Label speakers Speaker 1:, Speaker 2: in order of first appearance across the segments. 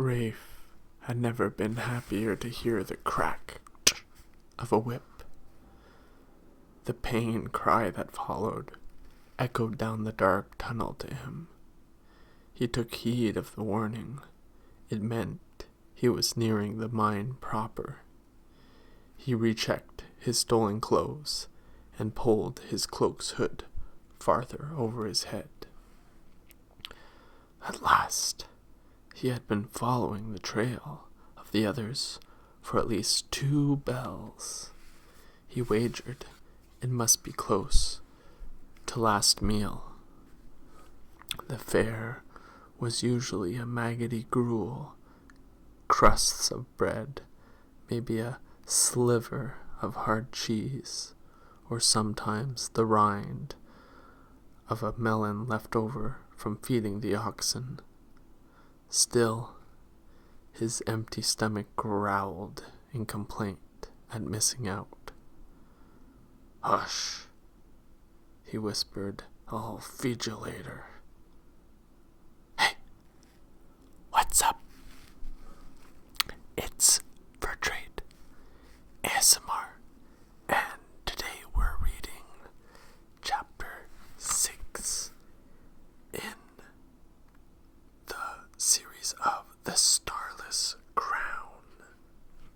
Speaker 1: Rhaif had never been happier to hear the crack of a whip. The pain cry that followed echoed down the dark tunnel to him. He took heed of the warning. It meant he was nearing the mine proper. He rechecked his stolen clothes and pulled his cloak's hood farther over his head. At last, he had been following the trail of the others for at least 2 bells. He wagered it must be close to last meal. The fare was usually a maggoty gruel, crusts of bread, maybe a sliver of hard cheese, or sometimes the rind of a melon left over from feeding the oxen. Still, his empty stomach growled in complaint at missing out. "Hush," he whispered, "I'll feed you later." "Hey, what's up?" It's for trade ASMR, and today we're reading chapter 6 in the series of The Starless Crown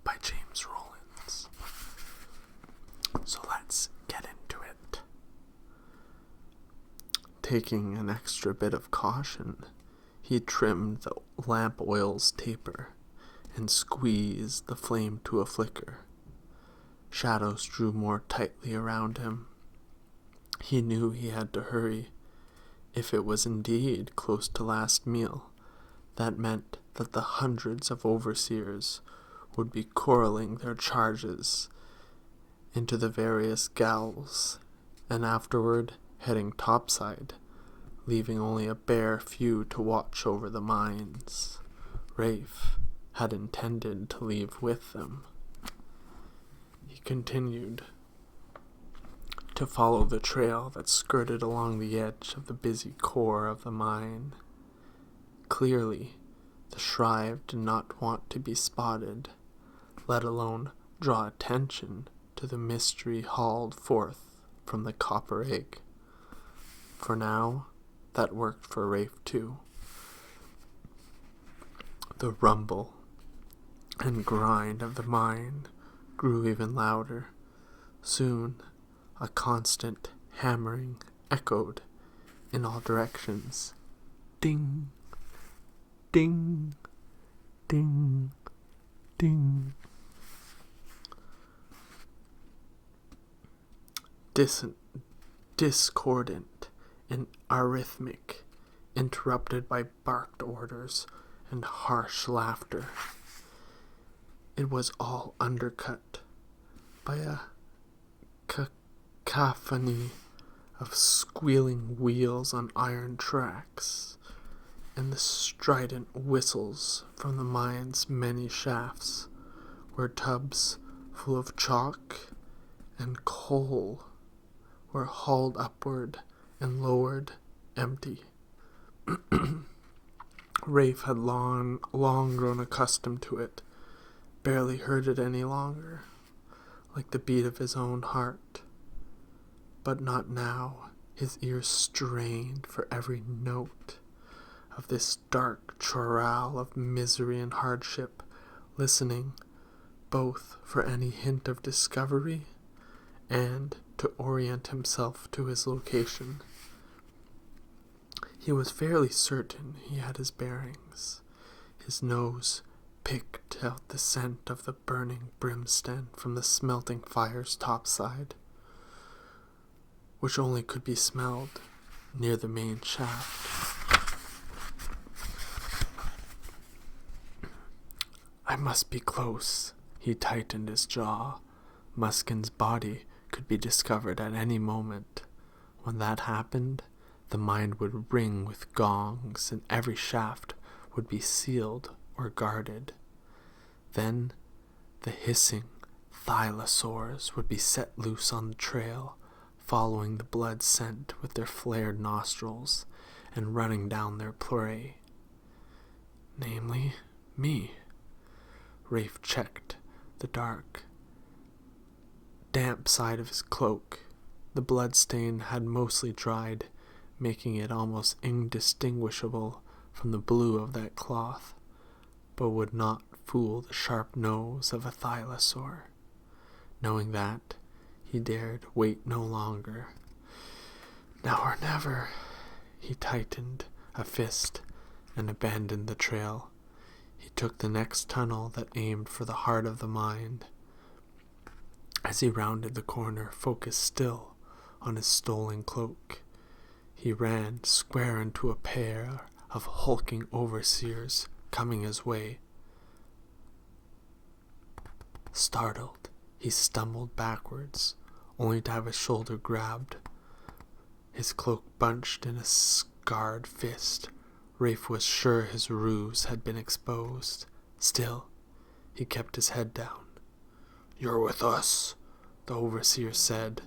Speaker 1: by James Rollins. So let's get into it. Taking an extra bit of caution, he trimmed the lamp oil's taper and squeezed the flame to a flicker. Shadows drew more tightly around him. He knew he had to hurry. If it was indeed close to last meal, that meant that the hundreds of overseers would be corralling their charges into the various galls, and afterward heading topside, leaving only a bare few to watch over the mines. Rhaif had intended to leave with them. He continued to follow the trail that skirted along the edge of the busy core of the mine. Clearly, the Rhaif did not want to be spotted, let alone draw attention to the mystery hauled forth from the copper egg. For now, that worked for Rhaif too. The rumble and grind of the mine grew even louder. Soon, a constant hammering echoed in all directions. Ding, ding, ding, ding. Discordant and arrhythmic, interrupted by barked orders and harsh laughter. It was all undercut by a cacophony of squealing wheels on iron tracks and the strident whistles from the mine's many shafts, where tubs full of chalk and coal were hauled upward and lowered empty. Rhaif had long grown accustomed to it, barely heard it any longer, like the beat of his own heart. But not now, his ears strained for every note of this dark chorale of misery and hardship, listening both for any hint of discovery and to orient himself to his location. He was fairly certain he had his bearings. His nose picked out the scent of the burning brimstone from the smelting fire's topside, which only could be smelled near the main shaft. I must be close. He tightened his jaw. Muskin's body could be discovered at any moment. When that happened, the mine would ring with gongs and every shaft would be sealed or guarded. Then the hissing thylosaurs would be set loose on the trail, following the blood scent with their flared nostrils and running down their prey, namely Me. Rhaif checked the dark, damp side of his cloak. The blood stain had mostly dried, making it almost indistinguishable from the blue of that cloth, but would not fool the sharp nose of a thylosaur. Knowing that, he dared wait no longer. Now or never. He tightened a fist and abandoned the trail. He took the next tunnel that aimed for the heart of the mind. As he rounded the corner, focused still on his stolen cloak, he ran square into a pair of hulking overseers coming his way. Startled, he stumbled backwards, only to have his shoulder grabbed, his cloak bunched in a scarred fist. Rhaif was sure his ruse had been exposed. Still, he kept his head down. "You're with us," the overseer said,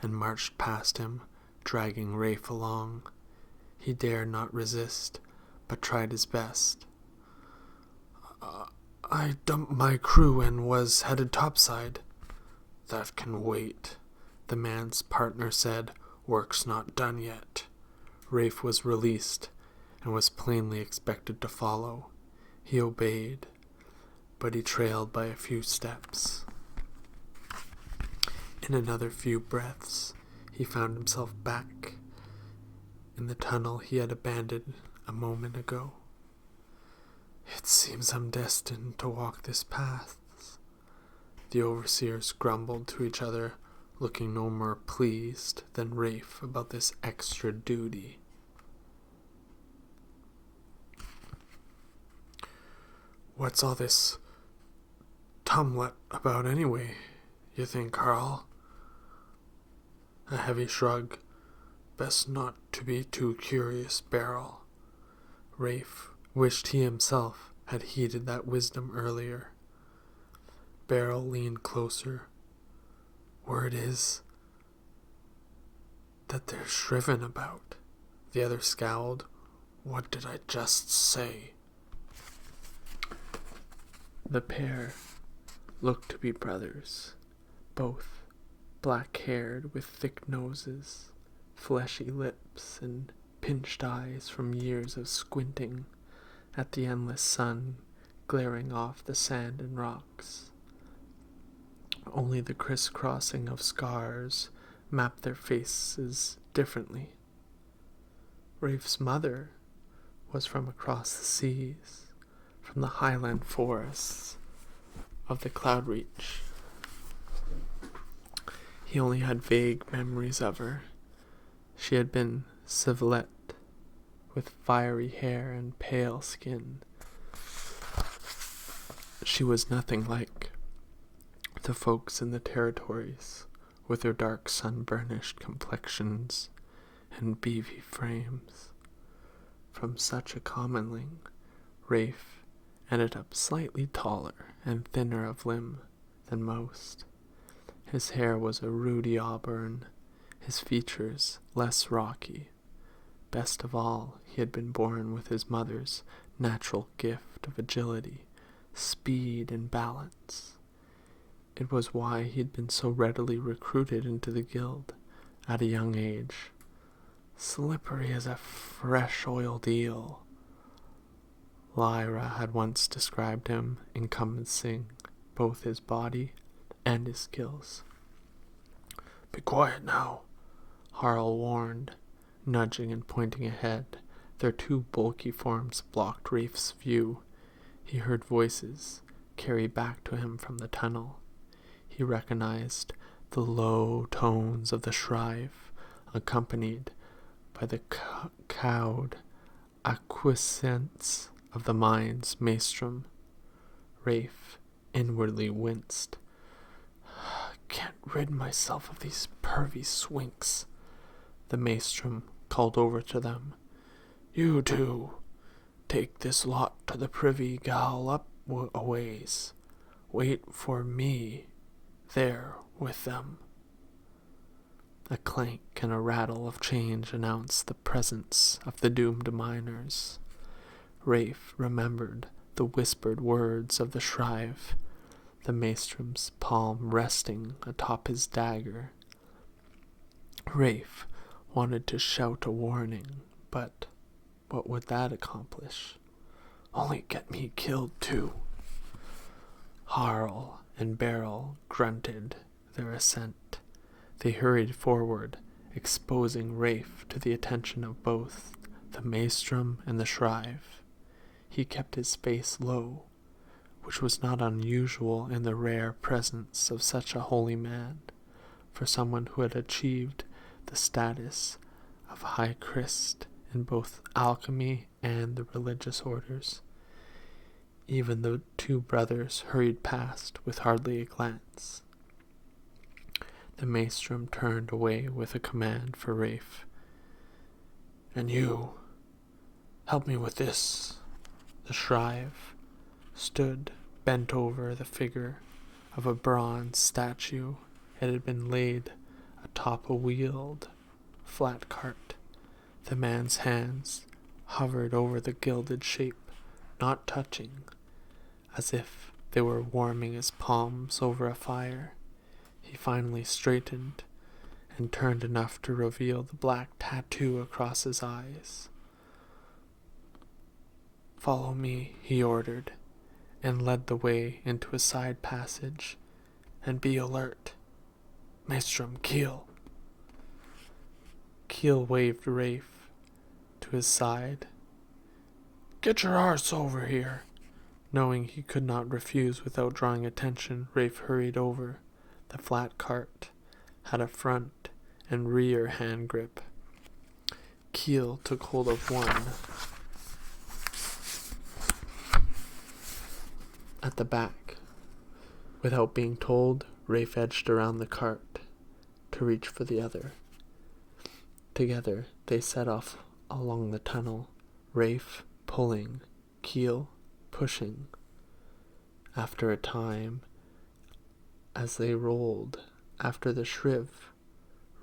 Speaker 1: and marched past him, dragging Rhaif along. He dared not resist, but tried his best. I dumped my crew and was headed topside." "That can wait," the man's partner said. "Work's not done yet." Rhaif was released and was plainly expected to follow. He obeyed, but he trailed by a few steps. In another few breaths, he found himself back in the tunnel he had abandoned a moment ago. "It seems I'm destined to walk this path," the overseers grumbled to each other, looking no more pleased than Rhaif about this extra duty. "What's all this tumult about anyway, you think, Carl?" A heavy shrug. "Best not to be too curious, Beryl." Rhaif wished he himself had heeded that wisdom earlier. Beryl leaned closer. "Word is that they're shriven about." The other scowled. "What did I just say?" The pair looked to be brothers, both black-haired with thick noses, fleshy lips, and pinched eyes from years of squinting at the endless sun glaring off the sand and rocks. Only the crisscrossing of scars mapped their faces differently. Rhaif's mother was from across the seas, from the highland forests of the Cloudreach. He only had vague memories of her. She had been civelette, with fiery hair and pale skin. She was nothing like the folks in the territories, with their dark sun-burnished complexions and beefy frames. From such a commonling, Rhaif ended up slightly taller and thinner of limb than most. His hair was a ruddy auburn, his features less rocky. Best of all, he had been born with his mother's natural gift of agility, speed, and balance. It was why he had been so readily recruited into the guild at a young age. Slippery as a fresh-oiled eel, Lyra had once described him, encompassing both his body and his skills. "Be quiet now," Harl warned, nudging and pointing ahead. Their two bulky forms blocked Rhaif's view. He heard voices carry back to him from the tunnel. He recognized the low tones of the Rhaif, accompanied by the cowed acquiescence of the mind's maelstrom. Rhaif inwardly winced. "Can't rid myself of these pervy swinks," the maelstrom called over to them. "You two, take this lot to the privy gal up a ways. Wait for me there with them." A clank and a rattle of change announced the presence of the doomed miners. Rhaif remembered the the whispered words of the Rhaif, the maestrum's palm resting atop his dagger. Rhaif wanted to shout a warning, but what would that accomplish? Only get me killed too. Harl and Beryl grunted their assent. They hurried forward, exposing Rhaif to the attention of both the maestrum and the Rhaif. He kept his face low, which was not unusual in the rare presence of such a holy man, for someone who had achieved the status of High Christ in both alchemy and the religious orders. Even the two brothers hurried past with hardly a glance. The maestrum turned away with a command for Rhaif. "And you, help me with this." The Rhaif stood bent over the figure of a bronze statue. It had been laid atop a wheeled flat cart. The man's hands hovered over the gilded shape, not touching, as if they were warming his palms over a fire. He finally straightened and turned enough to reveal the black tattoo across his eyes. "Follow me," he ordered, and led the way into a side passage. "And be alert. Maestrum, Keel." Keel waved Rhaif to his side. "Get your arse over here." Knowing he could not refuse without drawing attention, Rhaif hurried over. The flat cart had a front and rear hand grip. Keel took hold of one at the back. Without being told, Rhaif edged around the cart to reach for the other. Together, they set off along the tunnel, Rhaif pulling, Keel pushing. After a time, as they rolled after the Shriv,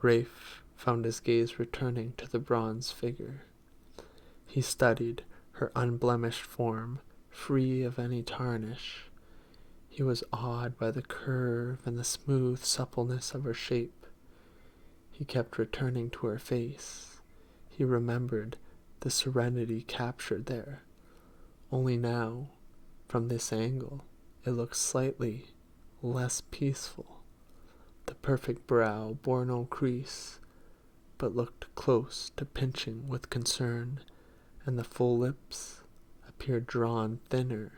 Speaker 1: Rhaif found his gaze returning to the bronze figure. He studied her unblemished form, free of any tarnish. He was awed by the curve and the smooth suppleness of her shape. He kept returning to her face. He remembered the serenity captured there. Only now, from this angle, it looked slightly less peaceful. The perfect brow bore no crease, but looked close to pinching with concern, and the full lips appeared drawn thinner.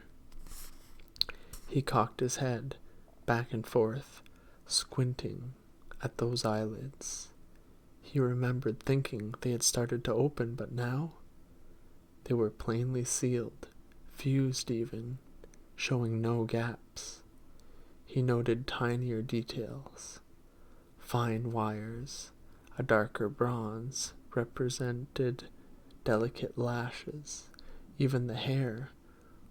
Speaker 1: He cocked his head back and forth, squinting at those eyelids. He remembered thinking they had started to open, but now they were plainly sealed, fused even, showing no gaps. He noted tinier details. Fine wires, a darker bronze, represented delicate lashes. Even the hair,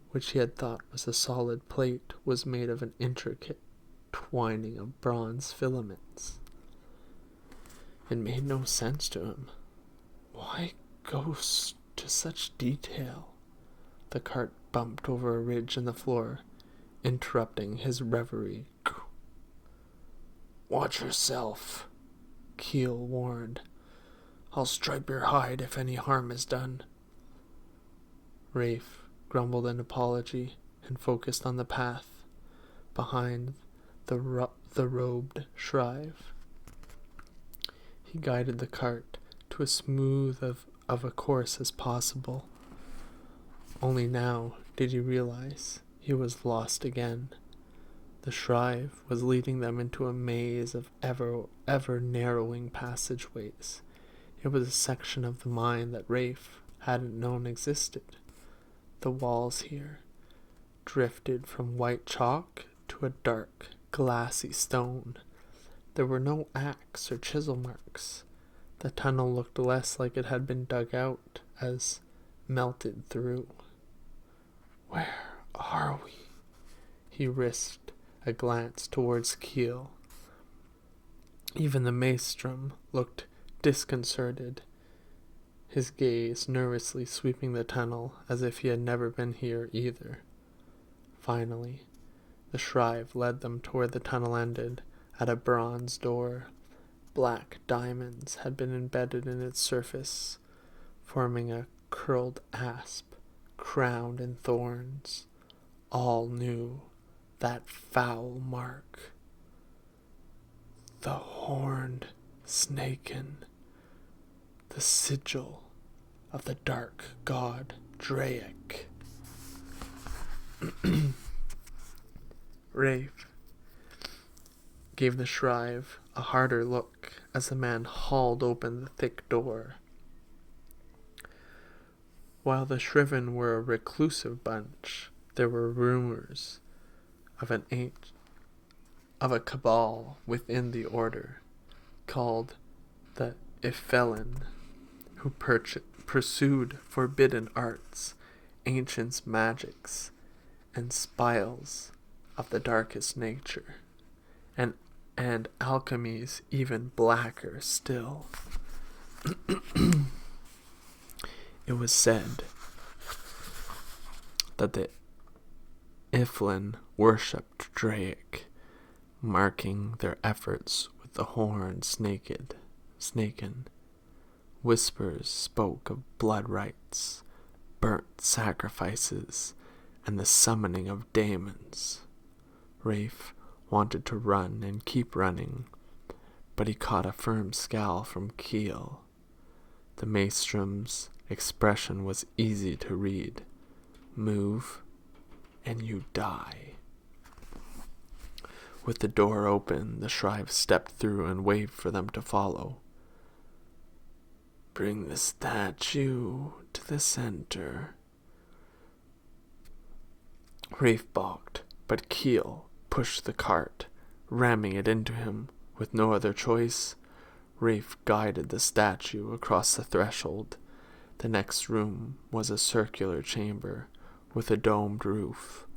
Speaker 1: which he had thought was a solid plate, was made of an intricate twining of bronze filaments. It made no sense to him. Why go to such detail? The cart bumped over a ridge in the floor, interrupting his reverie. "Watch yourself," Keel warned. "I'll stripe your hide if any harm is done." Rhaif grumbled an apology and focused on the path behind the robed Shriv. He guided the cart to as smooth of a course as possible. Only now did he realize he was lost again. The Shriv was leading them into a maze of ever narrowing passageways. It was a section of the mine that Rhaif hadn't known existed. The walls here drifted from white chalk to a dark, glassy stone. There were no axe or chisel marks. The tunnel looked less like it had been dug out as melted through. "Where are we?" He risked a glance towards Keel. Even the maestrum looked disconcerted, his gaze nervously sweeping the tunnel as if he had never been here either. Finally, the Shrive led them to where the tunnel ended, at a bronze door. Black diamonds had been embedded in its surface, forming a curled asp, crowned in thorns. All knew that foul mark. The horned snaken, the sigil of the dark god Draic. Rhaif gave the Shrive a harder look as the man hauled open the thick door. While the Shriven were a reclusive bunch, there were rumors of a cabal within the order called the Ifelin, who pursued forbidden arts, ancient magics, and spiles of the darkest nature, and alchemies even blacker still. It was said that the Iflin worshipped Draic, marking their efforts with the horned snaken. Whispers spoke of blood rites, burnt sacrifices, and the summoning of daemons. Rhaif wanted to run and keep running, but he caught a firm scowl from Keel. The maestrom's expression was easy to read. Move, and you die. With the door open, the Shrive stepped through and waved for them to follow. Bring the statue to the center. Rhaif balked, but Keel pushed the cart, ramming it into him. With no other choice, Rhaif guided the statue across the threshold. The next room was a circular chamber with a domed roof.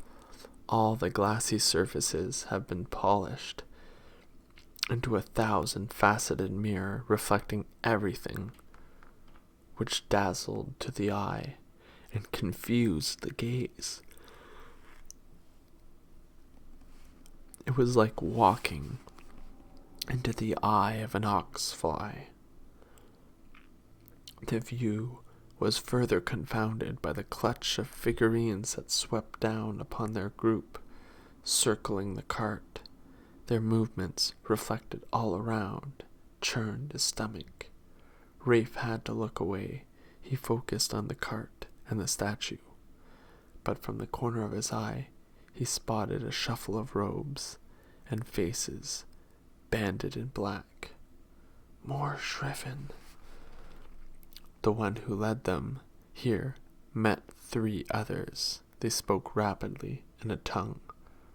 Speaker 1: All the glassy surfaces have been polished into 1,000-faceted mirror reflecting everything, which dazzled to the eye and confused the gaze. It was like walking into the eye of an oxfly. The view was further confounded by the clutch of figurines that swept down upon their group, circling the cart. Their movements, reflected all around, churned his stomach. Rhaif had to look away. He focused on the cart and the statue. But from the corner of his eye, he spotted a shuffle of robes and faces, banded in black. More Shriven. The one who led them here met 3 others. They spoke rapidly in a tongue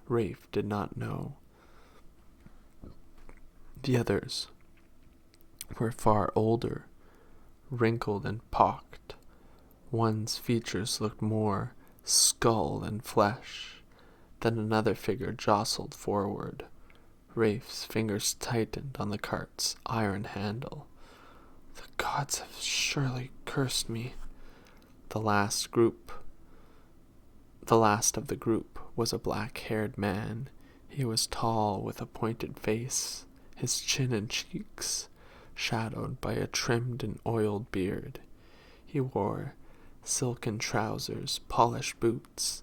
Speaker 1: Rhaif did not know. The others were far older, wrinkled and pocked. One's features looked more skull and flesh. Then another figure jostled forward. Rhaif's fingers tightened on the cart's iron handle. The gods have surely cursed me. The last of the group was a black-haired man. He was tall with a pointed face, his chin and cheeks shadowed by a trimmed and oiled beard. He wore silken trousers, polished boots,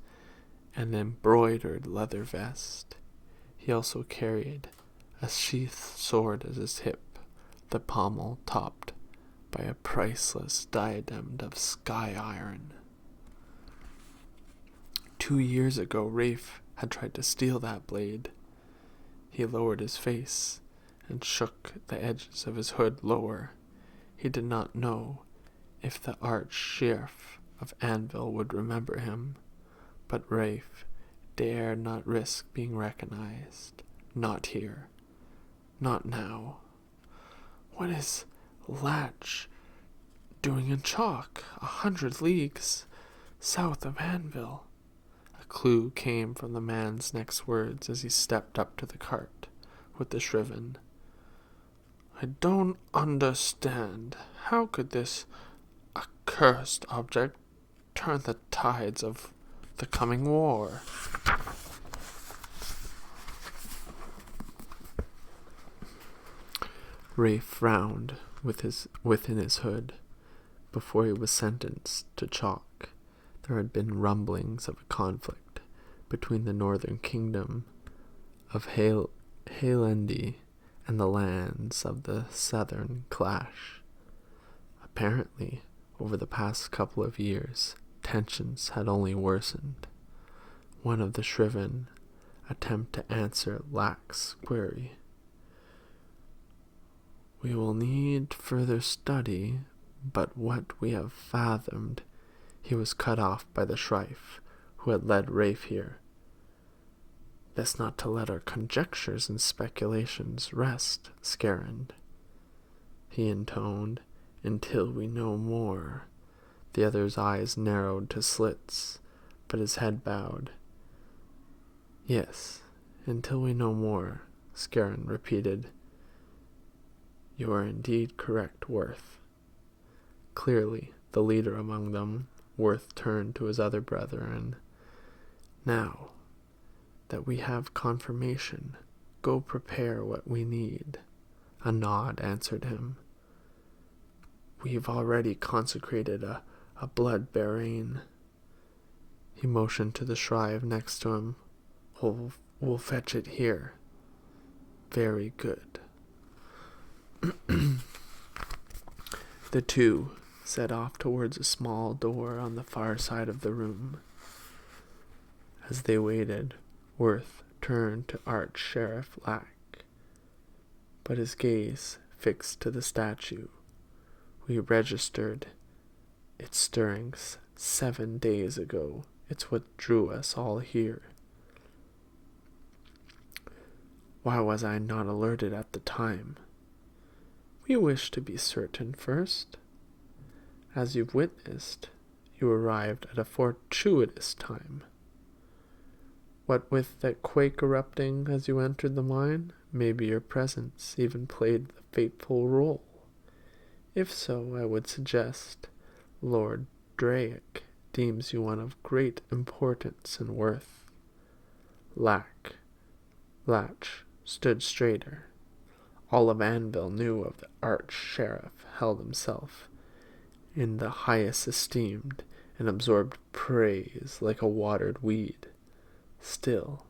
Speaker 1: and an embroidered leather vest. He also carried a sheathed sword at his hip, the pommel topped by a priceless diadem of sky iron. 2 years ago, Rhaif had tried to steal that blade. He lowered his face and shook the edges of his hood lower. He did not know if the arch-sheriff of Anvil would remember him, but Rhaif dared not risk being recognized. Not here. Not now. What is Latch doing in chalk 100 leagues south of Anvil? A clue came from the man's next words as he stepped up to the cart with the Shriven. I don't understand. How could this accursed object turn the tides of the coming war? Rhaif frowned within his hood. Before he was sentenced to chalk, there had been rumblings of a conflict between the northern kingdom of Haelendi and the lands of the southern Clash. Apparently, over the past couple of years, tensions had only worsened. One of the Shriven attempted to answer Lack's query. We will need further study, but what we have fathomed. He was cut off by the Rhaif, who had led Rhaif here. Best not to let our conjectures and speculations rest, Scarron, he intoned, until we know more. The other's eyes narrowed to slits, but his head bowed. Yes, until we know more, Scarron repeated. You are indeed correct, Worth. Clearly, the leader among them, Worth turned to his other brethren. Now that we have confirmation, go prepare what we need. A nod answered him. We've already consecrated a blood bearing. He motioned to the shrine next to him. We'll fetch it here. Very good. The two set off towards a small door on the far side of the room. As they waited, Worth turned to Arch-Sheriff Lack, but his gaze fixed to the statue. We registered its stirrings 7 days ago. It's what drew us all here. Why was I not alerted at the time? We wish to be certain first. As you've witnessed, you arrived at a fortuitous time. What with that quake erupting as you entered the mine, maybe your presence even played the fateful role. If so, I would suggest Lord Draic deems you one of great importance and worth. Latch stood straighter. All of Anvil knew of the Arch-Sheriff held himself in the highest esteemed and absorbed praise like a watered weed. Still,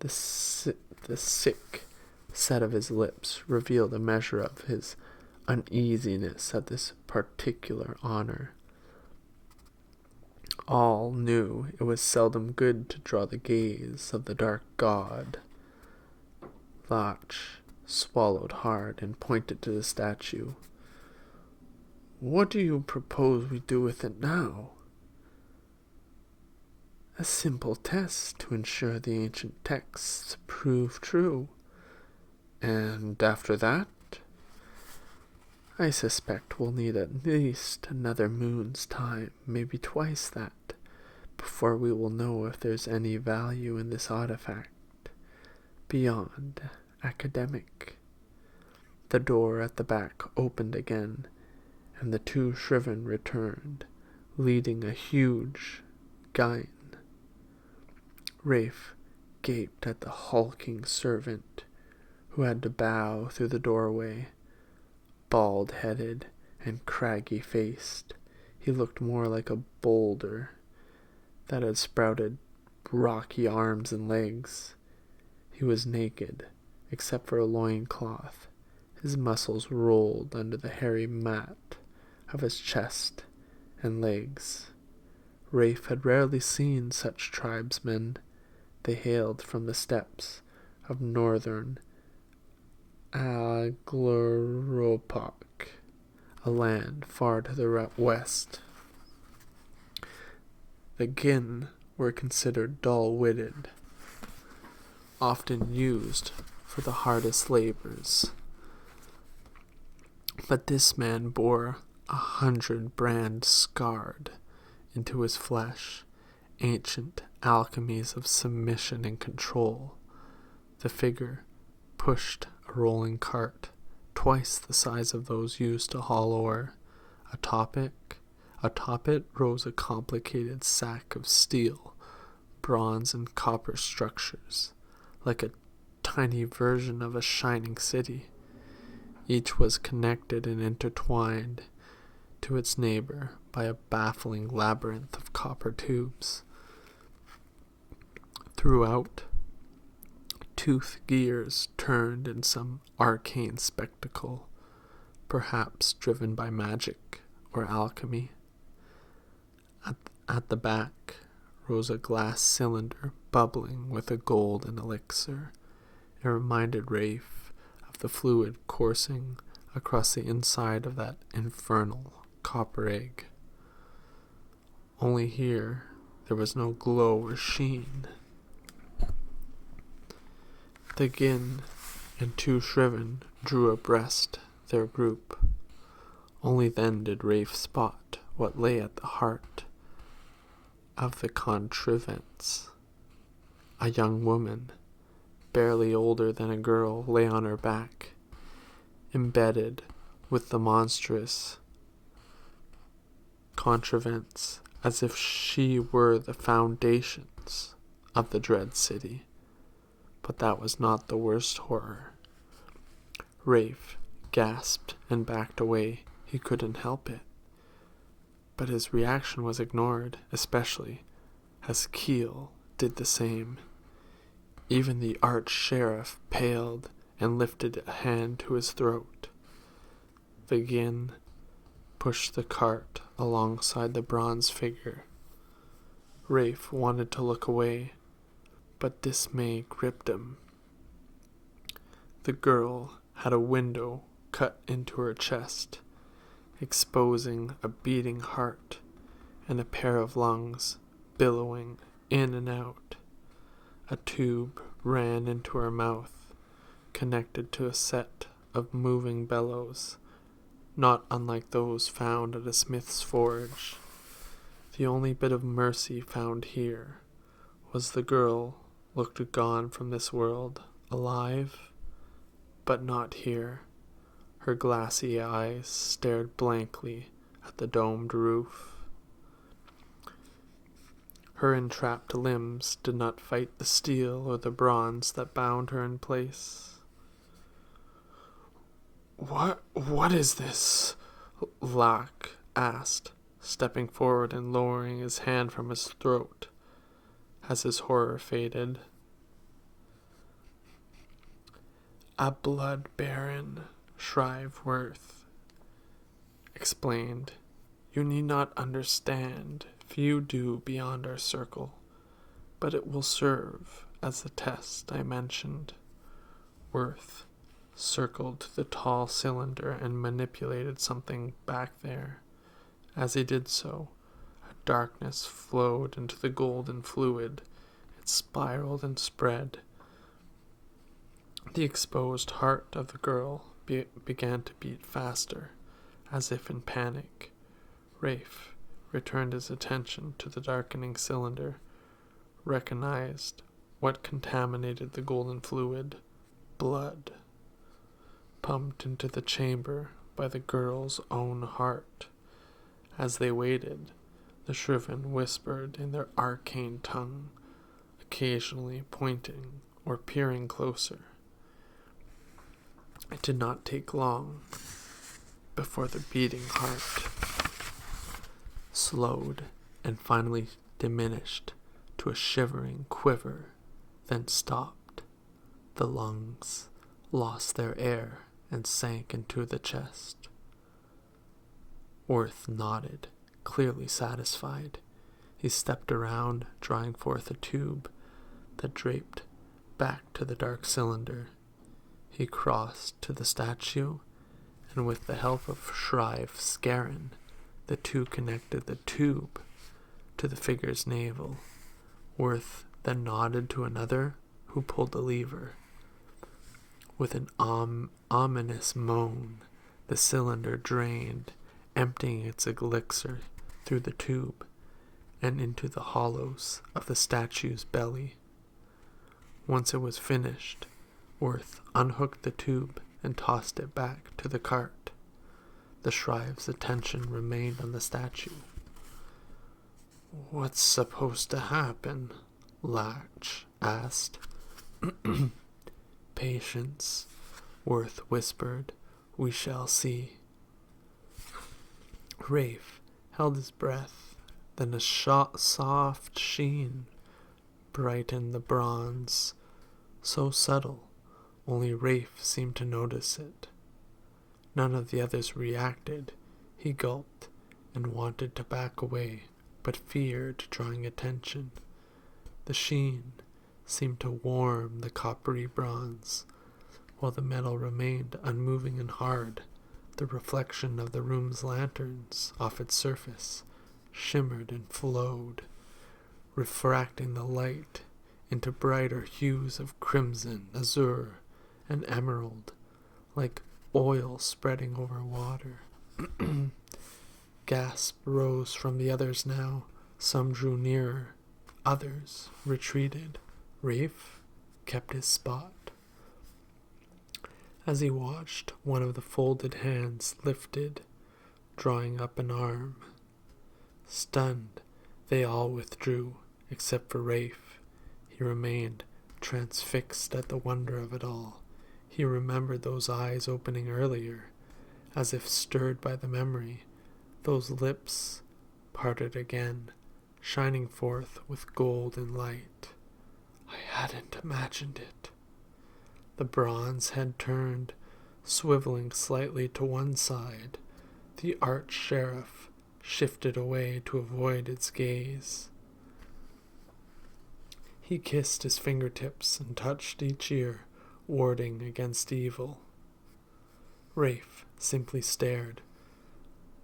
Speaker 1: the sick set of his lips revealed a measure of his uneasiness at this particular honor. All knew it was seldom good to draw the gaze of the dark god. Latch swallowed hard and pointed to the statue. What do you propose we do with it now? A simple test to ensure the ancient texts prove true. And after that, I suspect we'll need at least another moon's time, maybe twice that, before we will know if there's any value in this artifact beyond academic. The door at the back opened again, and the two Shriven returned, leading a huge Gain. Rhaif gaped at the hulking servant, who had to bow through the doorway. Bald-headed and craggy-faced, he looked more like a boulder that had sprouted rocky arms and legs. He was naked, except for a loincloth. His muscles rolled under the hairy mat of his chest and legs. Rhaif had rarely seen such tribesmen. They hailed from the steppes of northern Aglaropak, a land far to the west. The Gin were considered dull-witted, often used for the hardest labors. But this man bore 100 brands scarred into his flesh, ancient alchemies of submission and control. The figure pushed a rolling cart, twice the size of those used to haul ore. Atop it rose a complicated sack of steel, bronze, and copper structures, like a tiny version of a shining city. Each was connected and intertwined to its neighbor by a baffling labyrinth of copper tubes. Throughout, tooth gears turned in some arcane spectacle, perhaps driven by magic or alchemy. At the back rose a glass cylinder bubbling with a golden elixir. It reminded Rhaif of the fluid coursing across the inside of that infernal copper egg. Only here there was no glow or sheen. The Gin and two Shriven drew abreast their group. Only then did Rhaif spot what lay at the heart of the contrivance. A young woman, barely older than a girl, lay on her back, embedded with the monstrous contrivance, as if she were the foundations of the dread city. But that was not the worst horror. Rhaif gasped and backed away. He couldn't help it. But his reaction was ignored, especially as Keel did the same. Even the arch-sheriff paled and lifted a hand to his throat. The Gin pushed the cart alongside the bronze figure. Rhaif wanted to look away, but dismay gripped him. The girl had a window cut into her chest, exposing a beating heart and a pair of lungs billowing in and out. A tube ran into her mouth, connected to a set of moving bellows, not unlike those found at a smith's forge. The only bit of mercy found here was the girl looked gone from this world, alive, but not here. Her glassy eyes stared blankly at the domed roof. Her entrapped limbs did not fight the steel or the bronze that bound her in place. What is this? Locke asked, stepping forward and lowering his hand from his throat as his horror faded. A blood baron, Rhaif explained. You need not understand. Few do beyond our circle, but it will serve as the test I mentioned. Worth circled to the tall cylinder and manipulated something back there. As he did so, a darkness flowed into the golden fluid. It spiraled and spread. The exposed heart of the girl began to beat faster, as if in panic. Rhaif returned his attention to the darkening cylinder, recognized what contaminated the golden fluid: blood, pumped into the chamber by the girl's own heart. As they waited, the Shriven whispered in their arcane tongue, occasionally pointing or peering closer. It did not take long before the beating heart slowed and finally diminished to a shivering quiver, then stopped. The lungs lost their air and sank into the chest. Worth nodded, clearly satisfied. He stepped around, drawing forth a tube that draped back to the dark cylinder. He crossed to the statue, and with the help of Rhaif Scarron, the two connected the tube to the figure's navel. Worth then nodded to another, who pulled the lever. With an ominous moan, the cylinder drained, emptying its elixir through the tube and into the hollows of the statue's belly. Once it was finished, Worth unhooked the tube and tossed it back to the cart. The Shrive's attention remained on the statue. What's supposed to happen? Latch asked. Patience, Worth whispered, We shall see. Rhaif held his breath. Then a soft sheen brightened the bronze, so subtle, only Rhaif seemed to notice it. None of the others reacted. He gulped and wanted to back away, but feared drawing attention. The sheen seemed to warm the coppery bronze, while the metal remained unmoving and hard. The reflection of the room's lanterns off its surface shimmered and flowed, refracting the light into brighter hues of crimson, azure, and emerald, like oil spreading over water. Gasps rose from the others now. Some drew nearer, others retreated. Rhaif kept his spot. As he watched, one of the folded hands lifted, drawing up an arm. Stunned, they all withdrew, except for Rhaif. He remained transfixed at the wonder of it all. He remembered those eyes opening earlier, as if stirred by the memory. Those lips parted again, shining forth with golden light. I hadn't imagined it. The bronze head turned, swiveling slightly to one side. The arch-sheriff shifted away to avoid its gaze. He kissed his fingertips and touched each ear, warding against evil. Rhaif simply stared,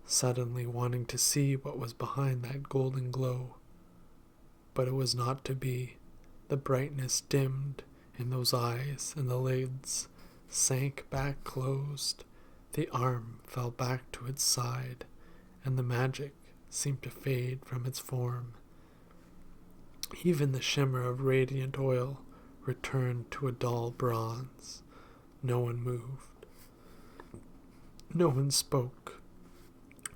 Speaker 1: suddenly wanting to see what was behind that golden glow. But it was not to be. The brightness dimmed in those eyes, and the lids sank back closed. The arm fell back to its side, and the magic seemed to fade from its form. Even the shimmer of radiant oil returned to a dull bronze. No one moved. No one spoke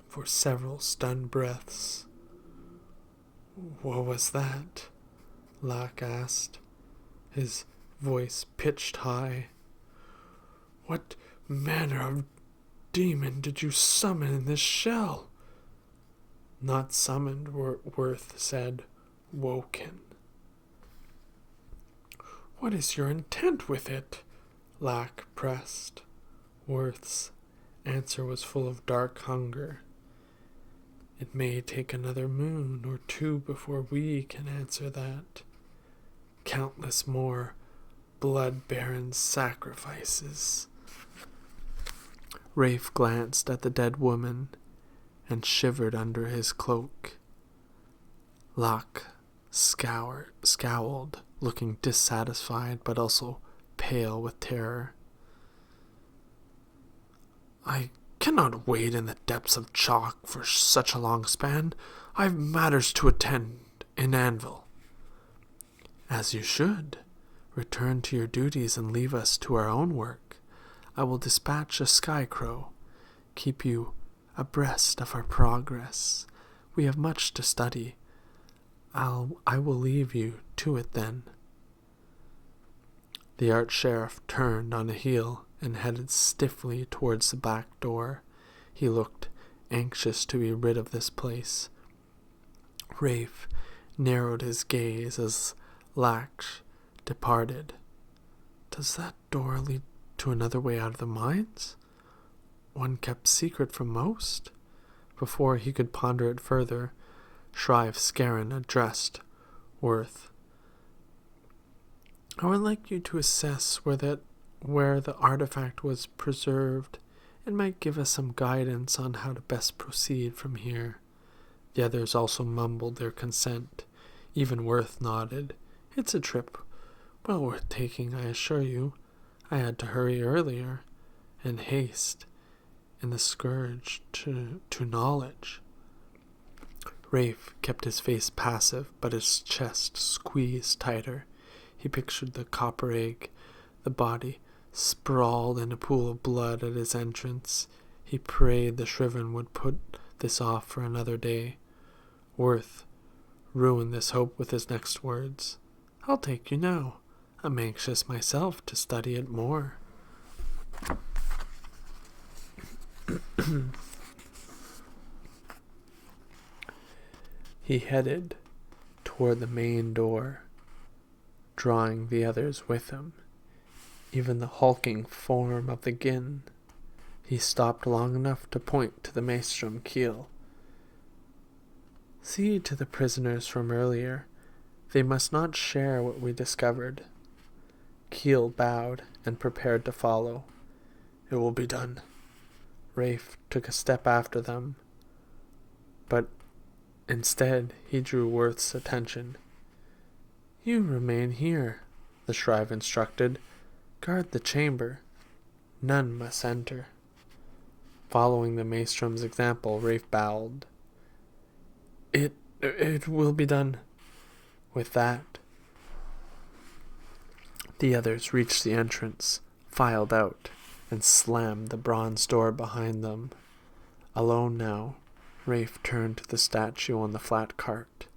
Speaker 1: for several stunned breaths. What was that? Locke asked, his voice pitched high. What manner of demon did you summon in this shell? Not summoned, Worth said. Woken. What is your intent with it? Locke pressed. Worth's answer was full of dark hunger. It may take another moon or two before we can answer that. Countless more blood-barren sacrifices. Rhaif glanced at the dead woman and shivered under his cloak. Locke scowled, looking dissatisfied but also pale with terror. I cannot wait in the depths of chalk for such a long span. I've matters to attend in Anvil. As you should. Return to your duties and leave us to our own work. I will dispatch a skycrow, keep you abreast of our progress. We have much to study. I will leave you to it then. The arch-sheriff turned on a heel and headed stiffly towards the back door. He looked anxious to be rid of this place. Rhaif narrowed his gaze as Locke departed. Does that door lead to another way out of the mines? One kept secret from most? Before he could ponder it further, Shrive Scarron addressed Worth. I would like you to assess where the artifact was preserved. It might give us some guidance on how to best proceed from here. The others also mumbled their consent. Even Worth nodded. It's a trip well worth taking, I assure you. I had to hurry earlier, and haste in the scourge to knowledge. Rhaif kept his face passive, but his chest squeezed tighter. He pictured the copper egg, the body sprawled in a pool of blood at his entrance. He prayed the Shriven would put this off for another day. Worth ruined this hope with his next words. I'll take you now. I'm anxious myself to study it more. He headed toward the main door, drawing the others with him, even the hulking form of the Gin. He stopped long enough to point to the maelstrom keel. "See to the prisoners from earlier. They must not share what we discovered." Keel bowed and prepared to follow. "It will be done." Rhaif took a step after them, but instead he drew Worth's attention. "You remain here," the Shrive instructed. "Guard the chamber. None must enter." Following the maelstrom's example, Rhaif bowed. It will be done." With that, the others reached the entrance, filed out, and slammed the bronze door behind them. Alone now, Rhaif turned to the statue on the flat cart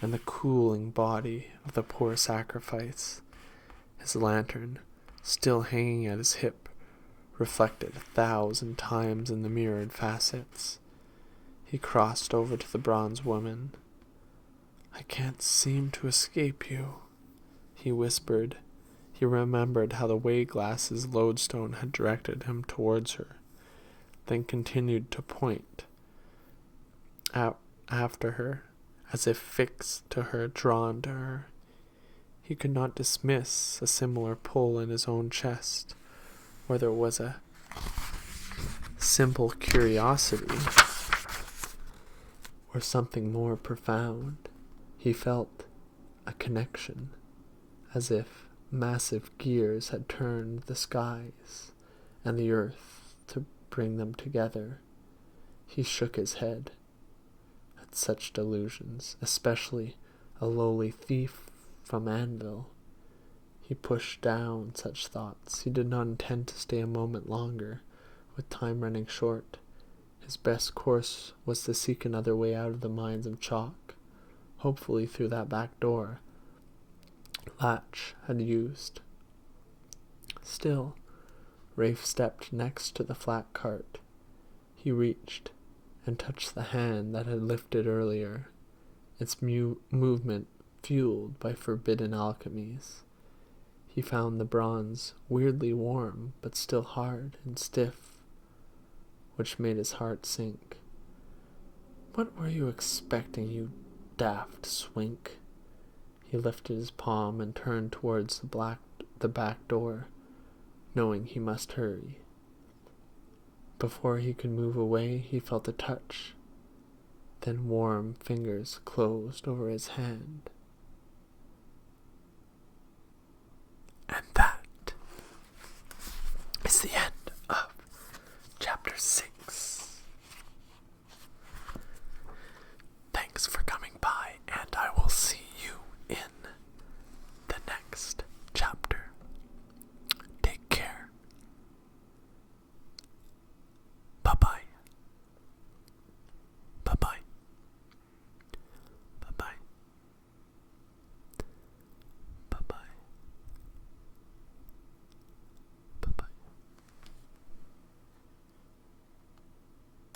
Speaker 1: and the cooling body of the poor sacrifice. His lantern, still hanging at his hip, reflected 1,000 times in the mirrored facets. He crossed over to the bronze woman. "I can't seem to escape you," he whispered. He remembered how the Wayglass's lodestone had directed him towards her, then continued to point after her, as if fixed to her, drawn to her. He could not dismiss a similar pull in his own chest, where there was a simple curiosity or something more profound. He felt a connection, as if massive gears had turned the skies and the earth to bring them together. He shook his head at such delusions, especially a lowly thief from Anvil. He pushed down such thoughts. He did not intend to stay a moment longer, with time running short. His best course was to seek another way out of the mines of chalk, hopefully through that back door Latch had used. Still, Rhaif stepped next to the flat cart. He reached and touched the hand that had lifted earlier, its movement fueled by forbidden alchemies. He found the bronze weirdly warm, but still hard and stiff, which made his heart sink. "What were you expecting, you daft swink?" He lifted his palm and turned towards the back door, knowing he must hurry. Before he could move away, he felt a touch. Then warm fingers closed over his hand. And that is the end of chapter 6.